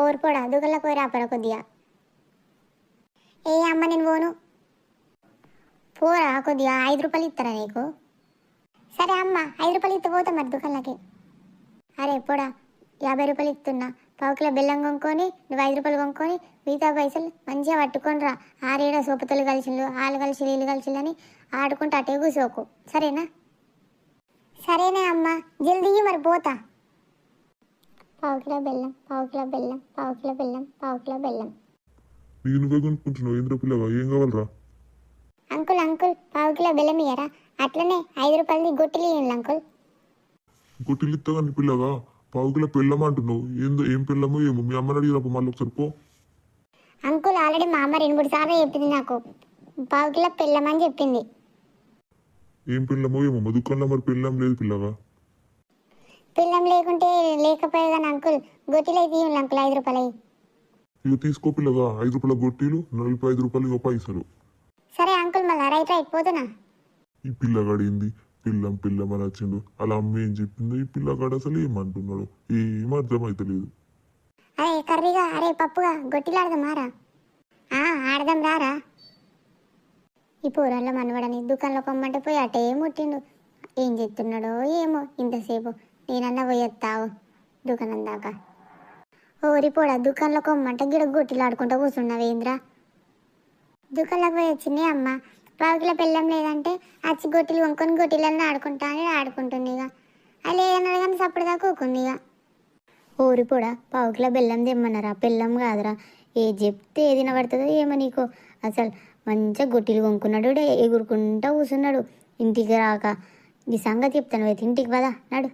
ఓరిపోడా దుకాణంలో పోయి రాపరా కొద్దిగా. ఏ అమ్మ నేను పోను. పోరా కొద్దిగా 5 రూపాయలు ఇస్తారా నీకు? సరే అమ్మ 5 రూపాయలు ఇస్తే పోతా మరి దుకాణంలోకి. అరే పోడా 50 రూపాయలు ఇస్తున్నా, పావు కిలో బెల్లం కొనుక్కొని నువ్వు 5 రూపాయలు కొనుక్కొని మిగతా పైసలు మంచిగా పట్టుకొని రా. ఆరేడ సోపతలు కలిసిళ్ళు వాళ్ళు కలిసి వీళ్ళు కలిసిళ్ళు అని ఆడుకుంటూ అటే కూసోకు, సరేనా? సరేనే అమ్మ, జల్దీ మరి పోతా. పావు కిలో బెల్లం, పావు కిలో బెల్లం, పావు కిలో బెల్లం, పావు కిలో బెల్లం. నీకు నువ్వే కొనుక్కుంటున్నావు ఏంద్ర పిల్లగా, ఏం కావాలరా? అంకుల్ అంకుల్ పావు కిలో బెల్లం ఇయ్యరా? అట్లనే 5 రూపాయలది గొట్టిలు ఇవ్వండి అంకుల్. ఇంకోటి ఇస్తా కానీ పిల్లగా, పావు కిలో పెళ్ళం అంటున్నావు, ఏం పెళ్ళమో ఏమో, మీ అమ్మని అడిగినప్పుడు మళ్ళీ ఒకసారి పో. అంకుల్ ఆల్రెడీ మా అమ్మ 2-3 సార్లు చెప్పింది నాకు, పావు కిలో పెళ్ళమని చెప్పింది. ఏం పెళ్ళమో ఏమో, మా దుకాణంలో మరి పెళ్ళం లేదు పిల్లగా. పిల్లం లేకుంటే లేకపోయే కానీ అంకుల్ గొట్టిలు అయితే ఇవ్వండి అంకుల్ 5 రూపాయలు. ఇక తీసుకో పిల్లగా, 5 రూపాయల గొట్టీలు, 45 రూపాయలు ఇక పైసలు. సరే అంకుల్ మళ్ళీ రైట్ పోతున్నా. ఈ పిల్లగాడింది పిల్లం అని వచ్చిండు, అలా అమ్మ ఏం చెప్పిందో ఈ పిల్లగాడు అసలు ఏమంటున్నాడు ఏం అర్థమైతలేదు. అరే కర్రీగా, అరే పప్పుగా గొట్టిలు ఆడదాం మారా. ఆడదాం రారా. ఈ పూరాల్లో మనవడని దుకాణంలో కొమ్మంటే పోయి అటే ముట్టిండు, ఏం చెప్తున్నాడో ఏమో ఇంతసేపు. నేనన్నా పోయొత్తావు దుకాణం దాకా. ఓరిపోడా దుకాణంలో కొమ్మంటే గిడ గొట్టిలు ఆడుకుంటూ కూర్చున్నావేంద్రా. దుకాణంలోకి పోయి వచ్చింది అమ్మ, పావు కిలో బెల్లం లేదంటే వచ్చి గొట్టిలు కొనుక్కొని గొట్టిలన్నీ ఆడుకుంటా అని ఆడుకుంటుంది. ఇక అది లేదన్నాడు కానీ సప్పుడు దాకా కూకుంది. ఇక ఊరిపోడా పావు కిలో బెల్లం తెమ్మన్నారా? బెల్లం కాదురా, ఏది చెప్తే ఏది వినబడుతుందో ఏమో నీకు. అసలు మంచిగా గొట్టిలు కొనుక్కున్నాడు, ఎగురుకుంటా కూర్చున్నాడు. ఇంటికి రాక ఈ సంగతి చెప్తాను, అయితే ఇంటికి పదా నడు.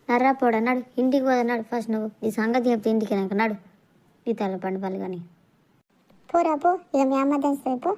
నర్రా పోడా నడు, ఇంటికి పోదా నడు. ఫస్ట్ నువ్వు ఈ సంగతి చెప్తే ఇంటికి రాక నడు. ఈ తల పండు పళ్ళు కానీ పోరా పో, ఇక మీ అమ్మ దంచుతుంది పో.